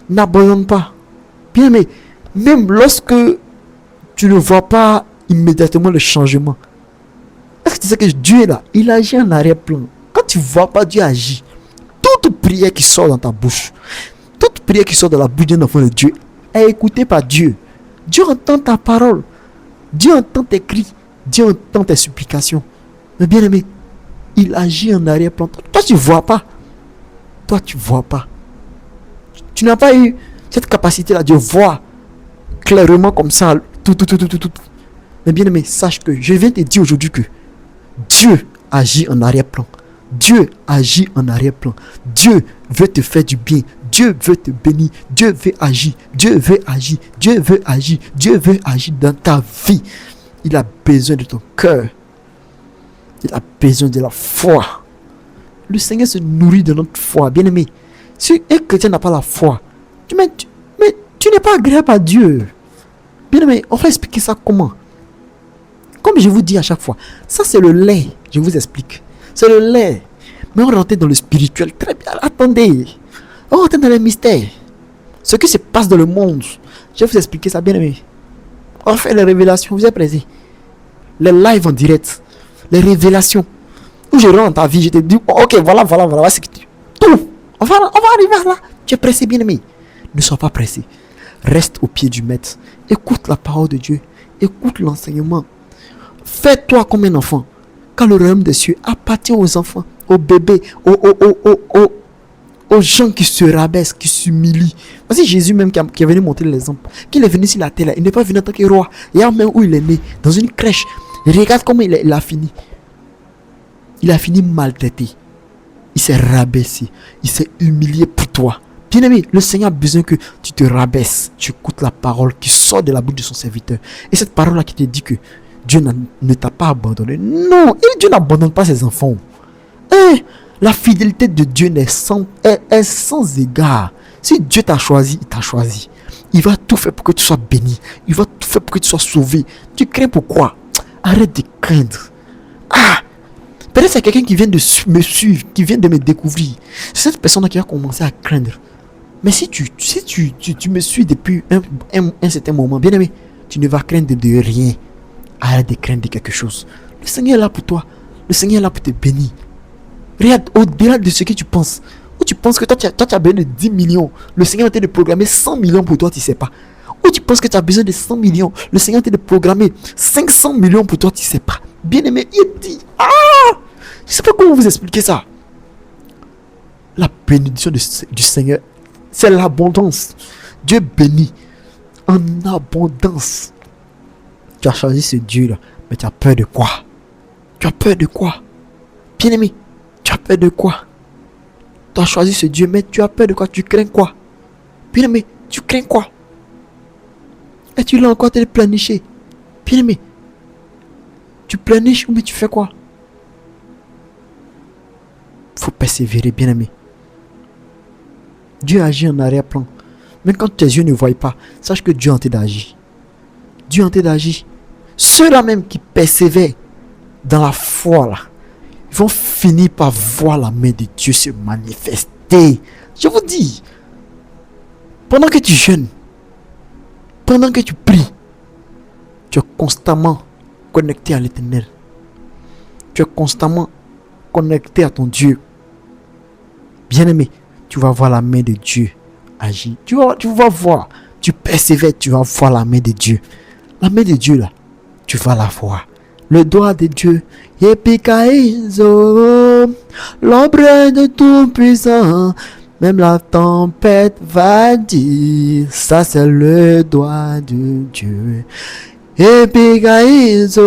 N'abandonne pas. Bien aimé, même lorsque tu ne vois pas immédiatement le changement, est-ce que tu sais que Dieu est là? Il agit en arrière-plan. Quand tu ne vois pas Dieu agir, toute prière qui sort dans ta bouche, toute prière qui sort de la bouche d'un enfant de Dieu est écoutée par Dieu. Dieu entend ta parole. Dieu entend tes cris. Dieu entend tes supplications. Mais bien aimé, il agit en arrière-plan. Toi, tu ne vois pas. Toi, tu ne vois pas. Tu n'as pas eu cette capacité-là de voir clairement comme ça. Tout. Mais bien aimé, sache que je viens te dire aujourd'hui que Dieu agit en arrière-plan. Dieu agit en arrière-plan. Dieu veut te faire du bien. Dieu veut te bénir. Dieu veut agir. Dieu veut agir. Dieu veut agir. Dieu veut agir dans ta vie. Il a besoin de ton cœur. Il a besoin de la foi. Le Seigneur se nourrit de notre foi. Bien aimé, si un chrétien n'a pas la foi, mais tu n'es pas agréable à Dieu. Bien aimé, on va expliquer ça comment. Comme je vous dis à chaque fois, ça c'est le lait. Je vous explique. C'est le lait. Mais on rentre dans le spirituel. Très bien. Attendez. On rentre dans les mystères. Ce qui se passe dans le monde. Je vais vous expliquer ça, bien aimé. On fait les révélations. Vous êtes pressés. Les lives en direct. Les révélations. Où je rentre dans ta vie, je te dis, ok, voilà. C'est que tout. On va arriver là. Tu es pressé, bien aimé. Ne sois pas pressé. Reste au pied du maître. Écoute la parole de Dieu. Écoute l'enseignement. Fais-toi comme un enfant. Car le royaume des cieux appartient aux enfants, aux bébés, aux gens qui se rabaissent, qui s'humilient. Voici Jésus même qui est venu montrer l'exemple. Qu'il est venu sur la terre, là, il n'est pas venu en tant que roi. Il y a même où il est né, dans une crèche. Et regarde comment il a fini. Il a fini maltraité. Il s'est rabaissé. Il s'est humilié pour toi. Bien aimé, le Seigneur a besoin que tu te rabaisses. Tu écoutes la parole qui sort de la bouche de son serviteur. Et cette parole-là qui te dit que Dieu ne t'a pas abandonné. Non, Dieu n'abandonne pas ses enfants. La fidélité de Dieu est sans égard. Si Dieu t'a choisi, il t'a choisi. Il va tout faire pour que tu sois béni. Il va tout faire pour que tu sois sauvé. Tu crains pourquoi? Arrête de craindre. Peut-être c'est quelqu'un qui vient de me suivre, qui vient de me découvrir. C'est cette personne qui a commencé à craindre. Mais si tu me suis depuis un certain moment, bien aimé, tu ne vas craindre de rien. Arrête de craindre quelque chose. Le Seigneur est là pour toi. Le Seigneur est là pour te bénir. Regarde au-delà de ce que tu penses. Ou tu penses que toi tu as besoin de 10 millions. Le Seigneur va te programmer 100 millions pour toi, tu ne sais pas. Ou tu penses que tu as besoin de 100 millions. Le Seigneur va te programmer 500 millions pour toi, tu ne sais pas. Bien aimé, il dit, je ne sais pas comment vous expliquer ça. La bénédiction du Seigneur, c'est l'abondance. Dieu bénit en abondance. Tu as choisi ce Dieu-là, mais tu as peur de quoi? Tu as peur de quoi? Bien-aimé, tu as peur de quoi? Tu as choisi ce Dieu, mais tu as peur de quoi? Tu crains quoi? Bien-aimé, tu crains quoi? Et tu l'as encore te planifié. Bien-aimé, tu planifies ou mais tu fais quoi? Faut persévérer, bien-aimé. Dieu agit en arrière-plan. Même quand tes yeux ne voient pas, sache que Dieu est en train d'agir. Dieu est en train d'agir. Ceux-là même qui persévèrent dans la foi là, ils vont finir par voir la main de Dieu se manifester. Je vous dis, pendant que tu jeûnes, pendant que tu pries, tu es constamment connecté à l'Éternel. Tu es constamment connecté à ton Dieu. Bien-aimé, tu vas voir la main de Dieu agir. Tu vas voir. Tu persévères, tu vas voir la main de Dieu. La main de Dieu là, tu vas la voir. Le doigt de Dieu, Epikaizo, l'ombre de tout-puissant, même la tempête va dire, ça c'est le doigt de Dieu. Epikaizo,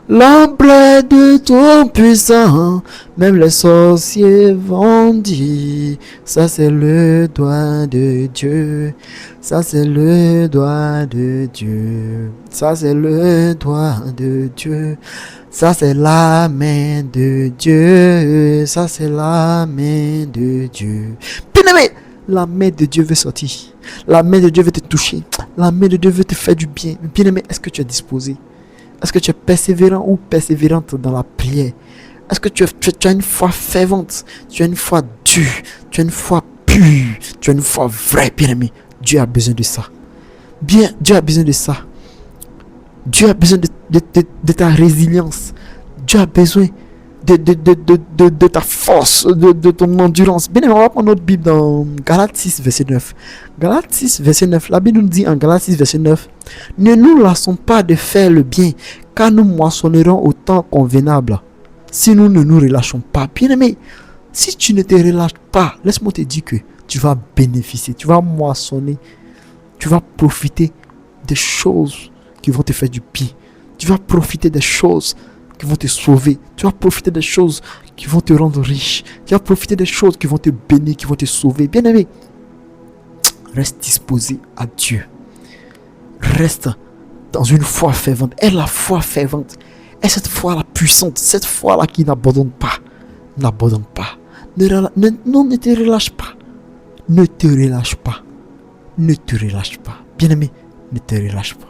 l'ombre de tout-puissant, même les sorciers vont dire, ça c'est le doigt de Dieu. Ça c'est le doigt de Dieu. Ça c'est le doigt de Dieu. Ça c'est la main de Dieu. Ça c'est la main de Dieu. Bien-aimé, la main de Dieu veut sortir. La main de Dieu veut te toucher. La main de Dieu veut te faire du bien. Bien-aimé, est-ce que tu es disposé? Est-ce que tu es persévérant ou persévérante dans la prière? Est-ce que tu as une foi fervente? Tu as une foi dure? Tu as une foi pure? Tu as une foi vraie, bien-aimé? Dieu a besoin de ça. Dieu a besoin de ça. Dieu a besoin de ta résilience. Dieu a besoin de ta force, de ton endurance. Bien, on va prendre notre Bible dans Galates 6, verset 9. Galates 6, verset 9. La Bible nous dit en Galates 6, verset 9. Ne nous lassons pas de faire le bien, car nous moissonnerons au temps convenable. Si nous ne nous relâchons pas. Bien aimé, si tu ne te relâches pas, laisse-moi te dire que tu vas bénéficier, tu vas moissonner, tu vas profiter des choses qui vont te faire du bien. Tu vas profiter des choses qui vont te sauver. Tu vas profiter des choses qui vont te rendre riche. Tu vas profiter des choses qui vont te bénir, qui vont te sauver. Bien-aimé, reste disposé à Dieu. Reste dans une foi fervente. Aie la foi fervente. Aie cette foi-là puissante. Cette foi-là qui n'abandonne pas. N'abandonne pas. Ne te relâche pas. Ne te relâche pas. Ne te relâche pas. Bien-aimé, ne te relâche pas.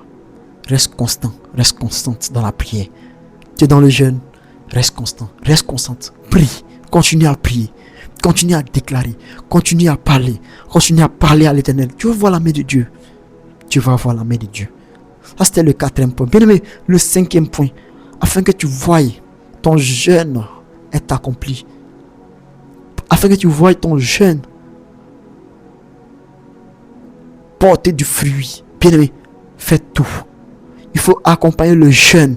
Reste constant. Reste constante dans la prière. Tu es dans le jeûne. Reste constant. Reste constante. Prie. Continue à prier. Continue à déclarer. Continue à parler. Continue à parler à l'Éternel. Tu vas voir la main de Dieu. Tu vas voir la main de Dieu. Ça, c'était le 4e point. Bien-aimé, le 5e point. Afin que tu voies ton jeûne est accompli. Afin que tu voies ton jeûne porter du fruit. Bien-aimé, fais tout. Il faut accompagner le jeûne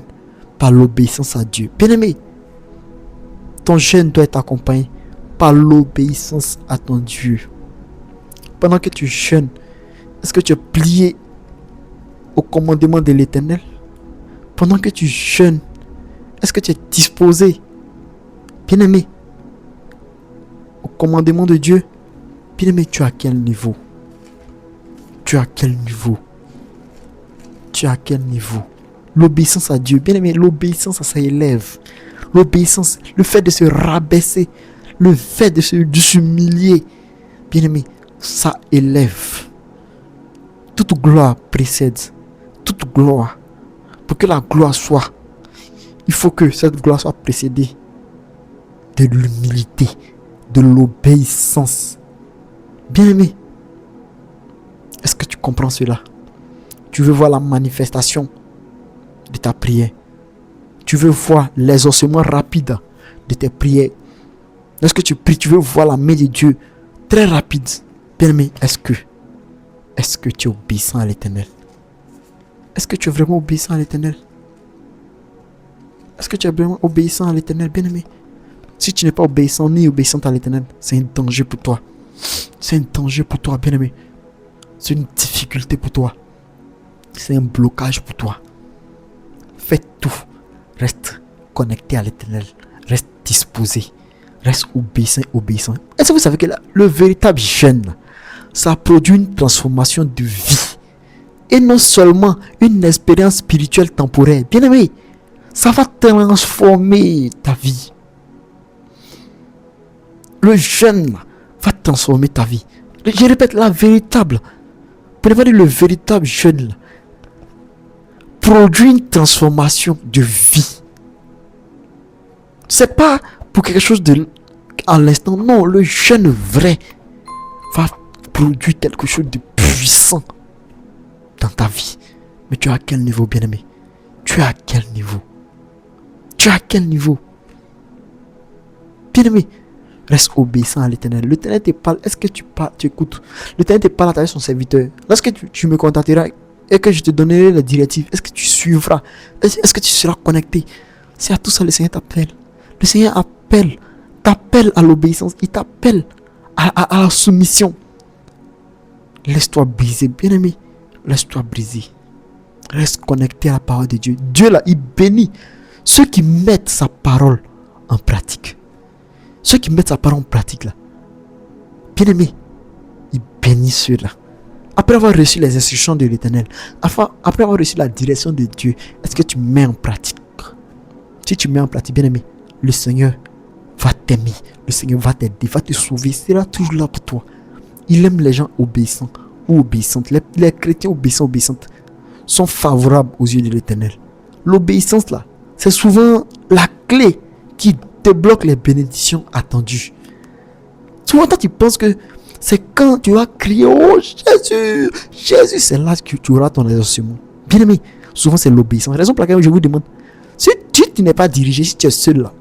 par l'obéissance à Dieu. Bien-aimé, ton jeûne doit être accompagné par l'obéissance à ton Dieu. Pendant que tu jeûnes, est-ce que tu es plié au commandement de l'Éternel? Pendant que tu jeûnes, est-ce que tu es disposé, bien-aimé, au commandement de Dieu? Bien-aimé, tu es à quel niveau? Tu es à quel niveau? Tu es à quel niveau? L'obéissance à Dieu, bien-aimé, l'obéissance, ça élève. L'obéissance, le fait de se rabaisser, le fait de s'humilier, bien-aimé, ça élève. Toute gloire précède. Toute gloire. Pour que la gloire soit, il faut que cette gloire soit précédée de l'humilité, de l'obéissance. Bien-aimé, est-ce que tu comprends cela? Tu veux voir la manifestation de ta prière. Tu veux voir l'exaucement rapide de tes prières. Lorsque tu pries, tu veux voir la main de Dieu très rapide. Bien-aimé, est-ce que tu es obéissant à l'Éternel? Est-ce que tu es vraiment obéissant à l'Éternel? Est-ce que tu es vraiment obéissant à l'Éternel, bien-aimé? Si tu n'es pas obéissant ni obéissante à l'Éternel, c'est un danger pour toi. C'est un danger pour toi, bien-aimé. C'est une difficulté pour toi. C'est un blocage pour toi. Fais tout. Reste connecté à l'Éternel. Reste disposé. Reste obéissant. Est-ce que vous savez que le véritable jeûne, ça produit une transformation de vie. Et non seulement une expérience spirituelle temporaire. Bien-aimé, ça va transformer ta vie. Le jeûne va transformer ta vie. Je répète, la véritable, pour ne pas dire le véritable jeûne, produit une transformation de vie. C'est pas pour quelque chose de à l'instant. Non, le jeûne vrai va produire quelque chose de puissant dans ta vie. Mais tu es à quel niveau, bien-aimé? Tu es à quel niveau? Tu es à quel niveau? Bien-aimé, reste obéissant à l'Éternel. L'Éternel te parle. Est-ce que tu parles, tu écoutes? L'Éternel te parle à travers son serviteur. Lorsque tu me contacteras et que je te donnerai la directive, est-ce que tu suivras? Est-ce que tu seras connecté? C'est à tout ça le Seigneur t'appelle. Le Seigneur t'appelle à l'obéissance. Il t'appelle à la soumission. Laisse-toi briser, bien-aimé. Laisse-toi briser. Reste connecté à la parole de Dieu. Dieu là, il bénit ceux qui mettent sa parole en pratique. Ceux qui mettent sa parole en pratique là, bien-aimé, il bénit ceux-là. Après avoir reçu les instructions de l'Éternel, après avoir reçu la direction de Dieu, est-ce que tu mets en pratique? Si tu mets en pratique, bien-aimé, le Seigneur va t'aimer, le Seigneur va t'aider, va te sauver, il sera toujours là pour toi. Il aime les gens obéissants ou obéissantes. Les chrétiens obéissantes sont favorables aux yeux de l'Éternel. L'obéissance là, c'est souvent la clé qui débloque les bénédictions attendues. Souvent toi tu penses que c'est quand tu vas crier oh Jésus, Jésus, c'est là que tu auras ton exaucement. Bien aimé, souvent c'est l'obéissance. Raison pour laquelle je vous demande, si tu n'es pas dirigé, si tu es seul là,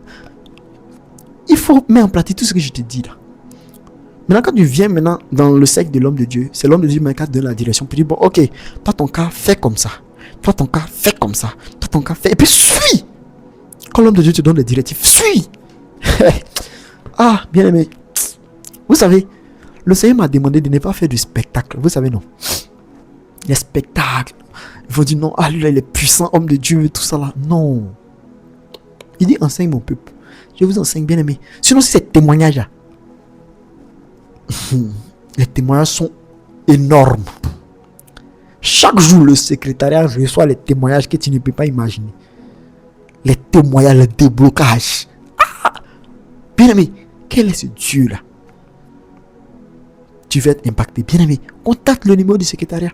il faut mettre en pratique tout ce que je te dis là. Maintenant quand tu viens maintenant dans le cercle de l'homme de Dieu, c'est l'homme de Dieu qui donne la direction pour dire bon ok, toi ton cas fais comme ça, toi ton cas fais comme ça, toi ton cas fais, et puis suis. Quand l'homme de Dieu te donne les directives, suis. Ah bien aimé, vous savez, le Seigneur m'a demandé de ne pas faire du spectacle, vous savez non. Les spectacles, Ils vont dire non, ah lui là, il est puissant, homme de Dieu, tout ça là. Non. Il dit enseigne mon peuple. Je vous enseigne, bien aimé. Sinon, si ces témoignages là, les témoignages sont énormes. Chaque jour, le secrétariat reçoit les témoignages que tu ne peux pas imaginer. Les témoignages, les déblocages. Ah! Bien aimé, quel est ce Dieu là? Tu vas être impacté. Bien aimé, contacte le numéro du secrétariat.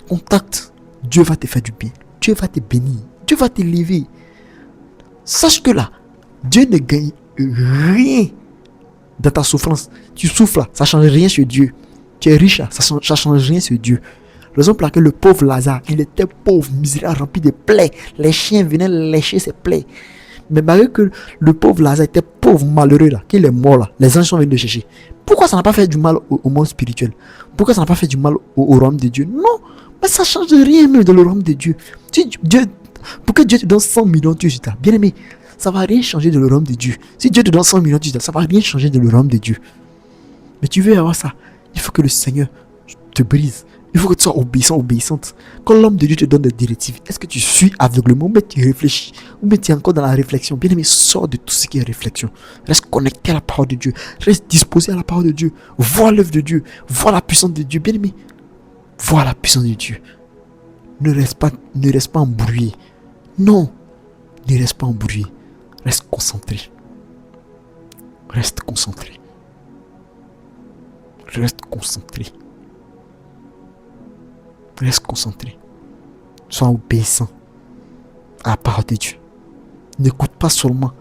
Contacte. Dieu va te faire du bien. Dieu va te bénir. Dieu va t'élever. Sache que là, Dieu ne gagne rien dans ta souffrance. Tu souffres là, ça ne change rien sur Dieu. Tu es riche là, ça ne change rien sur Dieu. Raison pour laquelle le pauvre Lazare, il était pauvre, misérable, rempli de plaies. Les chiens venaient lécher ses plaies. Mais malgré que le pauvre Lazare était pauvre, malheureux là, qu'il est mort là, les anges sont venus le chercher. Pourquoi ça n'a pas fait du mal au monde spirituel? Pourquoi ça n'a pas fait du mal au royaume de Dieu? Non, mais ça ne change rien même dans le royaume de Dieu. Si Dieu. Pour que Dieu te donne 100 millions de résultats, bien aimé, ça ne va rien changer de le royaume de Dieu. Si Dieu te donne 100 millions de résultats, ça ne va rien changer de le royaume de Dieu. Mais tu veux avoir ça, il faut que le Seigneur te brise. Il faut que tu sois obéissant, obéissante. Quand l'homme de Dieu te donne des directives, est-ce que tu suis aveuglement ou bien tu réfléchis? Ou bien tu es encore dans la réflexion? Bien aimé, sors de tout ce qui est réflexion. Reste connecté à la parole de Dieu. Reste disposé à la parole de Dieu. Vois l'œuvre de Dieu. Vois la puissance de Dieu. Bien aimé, vois la puissance de Dieu. Ne reste pas embrouillé. Non, ne reste pas embrouillé. Reste concentré. Reste concentré. Reste concentré. Reste concentré. Sois obéissant à la parole de Dieu. N'écoute pas seulement.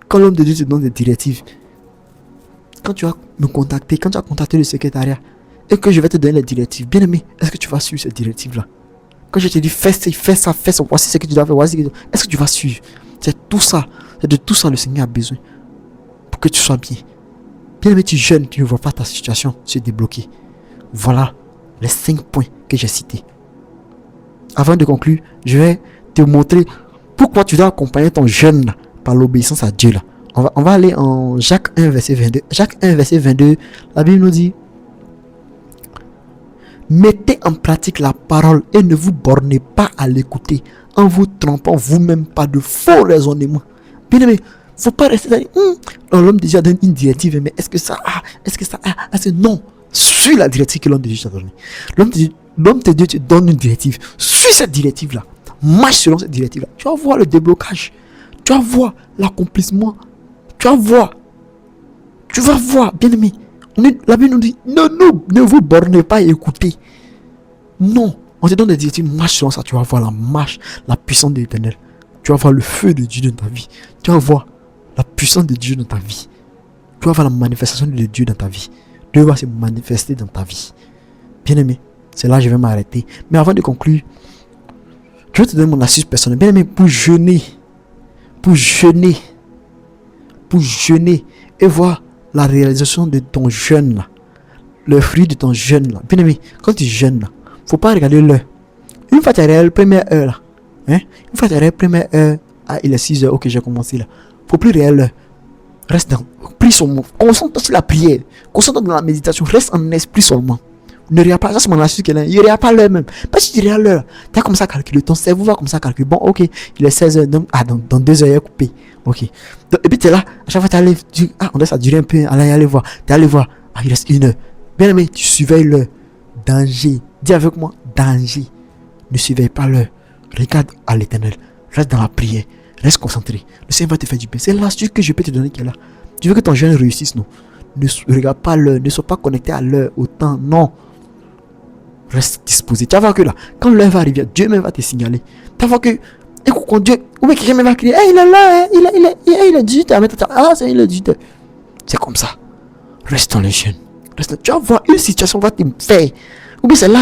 Quand l'homme de Dieu te donne des directives, quand tu vas me contacter, quand tu vas contacter le secrétariat et que je vais te donner les directives, bien aimé, est-ce que tu vas suivre ces directives-là? Quand je te dis fais ça, voici ce que tu dois faire, est-ce que tu vas suivre? C'est tout ça. C'est de tout ça le Seigneur a besoin pour que tu sois bien. Bien aimé, tu es jeune, tu ne vois pas ta situation se débloquer. Voilà les 5 points que j'ai cités. Avant de conclure, je vais te montrer pourquoi tu dois accompagner ton jeune là, par l'obéissance à Dieu là. On va aller en Jacques 1 verset 22. Jacques 1 verset 22, la Bible nous dit: mettez en pratique la parole et ne vous bornez pas à l'écouter en vous trompant vous-même par de faux raisonnements. Bien aimé, faut pas rester là. L'homme déjà donne une directive, mais est-ce que ça non, suis la directive que l'homme de Dieu t'a donnée. L'homme de Dieu te donne une directive. Suis cette directive-là. Marche selon cette directive-là. Tu vas voir le déblocage. Tu vas voir l'accomplissement. Tu vas voir. Bien aimé. La Bible nous dit, ne vous bornez pas à écouter. Non, on te donne des directives, marche selon ça. Tu vas voir la marche, la puissance de l'Éternel. Tu vas voir le feu de Dieu dans ta vie. Tu vas voir la puissance de Dieu dans ta vie. Tu vas voir la manifestation de Dieu dans ta vie. Dieu va se manifester dans ta vie. Bien aimé, c'est là que je vais m'arrêter. Mais avant de conclure, je vais te donner mon astuce personnelle. Bien aimé, pour jeûner et voir la réalisation de ton jeûne là, le fruit de ton jeûne là. Bien aimé, quand tu jeûnes là, faut pas regarder l'heure. Une fois que tu as réalisé la première heure là, une fois que tu as réalisé la première heure, il est 6 heures, ok, j'ai commencé là. Faut plus réaliser l'heure. Reste dans, prie seulement. Concentre-toi sur la prière. Concentre-toi dans la méditation. Reste en esprit seulement. Ne regarde pas, ça c'est mon astuce qu'il y a. Il ne regarde pas l'heure même. Parce que tu regardes l'heure, tu as comme ça calculé. Ton cerveau va comme ça calculer. Bon, ok, il est 16 heures. Donc, dans 2 heures, il est coupé. Ok. Donc, et puis tu es là, à chaque fois tu es allé, on laisse ça durer un peu. Allez voir. Tu es allé voir. Il reste 1 heure. Bien aimé, tu surveilles l'heure. Danger. Dis avec moi, danger. Ne surveille pas l'heure. Regarde à l'Éternel. Reste dans la prière. Reste concentré. Le Seigneur va te faire du bien. C'est l'astuce que je peux te donner qui est là. Tu veux que ton jeûne réussisse, non? Ne regarde pas l'heure. Ne sois pas connecté à l'heure, au temps. Non. Reste disposé. Tu vas voir que là, quand l'heure va arriver, Dieu même va te signaler. Tu vas voir que, écoute, quand Dieu, ou bien quelqu'un même va crier, hey, il est là, il est 18 heures. Ah, c'est il est 18 heures. C'est comme ça. Reste dans le jeûne. Tu vas voir une situation va te faire. Ou bien c'est là,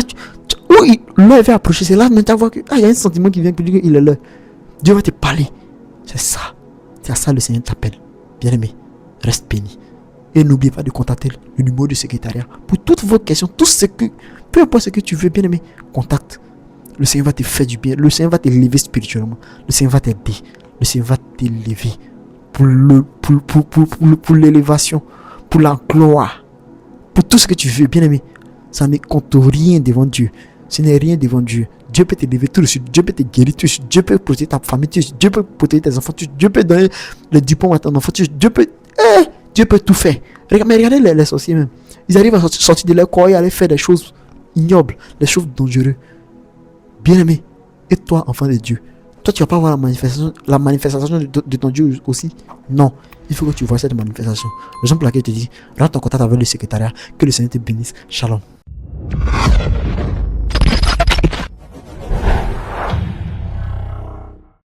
où l'heure va approcher. C'est là, mais tu vas voir que, il y a un sentiment qui vient pour dire qu'il est là. Dieu va te parler. C'est ça. C'est à ça le Seigneur t'appelle. Bien aimé, reste béni. Et n'oubliez pas de contacter le numéro du secrétariat. Pour toutes vos questions, tout ce que, peu importe ce que tu veux, bien aimé, contacte. Le Seigneur va te faire du bien. Le Seigneur va t'élever spirituellement. Le Seigneur va t'aider. Le Seigneur va t'élever pour l'élévation, pour la gloire, pour tout ce que tu veux, bien aimé. Ça ne compte rien devant Dieu. Ce n'est rien devant Dieu. Dieu peut t'élever tout de suite. Dieu peut te guérir tout de suite. Dieu peut protéger ta famille tout de suite. Dieu peut protéger tes enfants tout de suite. Dieu peut donner le diplôme à ton enfant tout de suite. Dieu peut tout faire. Mais regardez les sorciers même. Ils arrivent à sortir de leur corps et aller faire des choses ignobles, des choses dangereuses. Bien-aimé, et toi, enfant de Dieu, toi, tu vas pas voir la manifestation de ton Dieu aussi. Non, il faut que tu vois cette manifestation. Raison pour laquelle je te dis, rends ton contact avec le secrétariat. Que le Seigneur te bénisse. Shalom.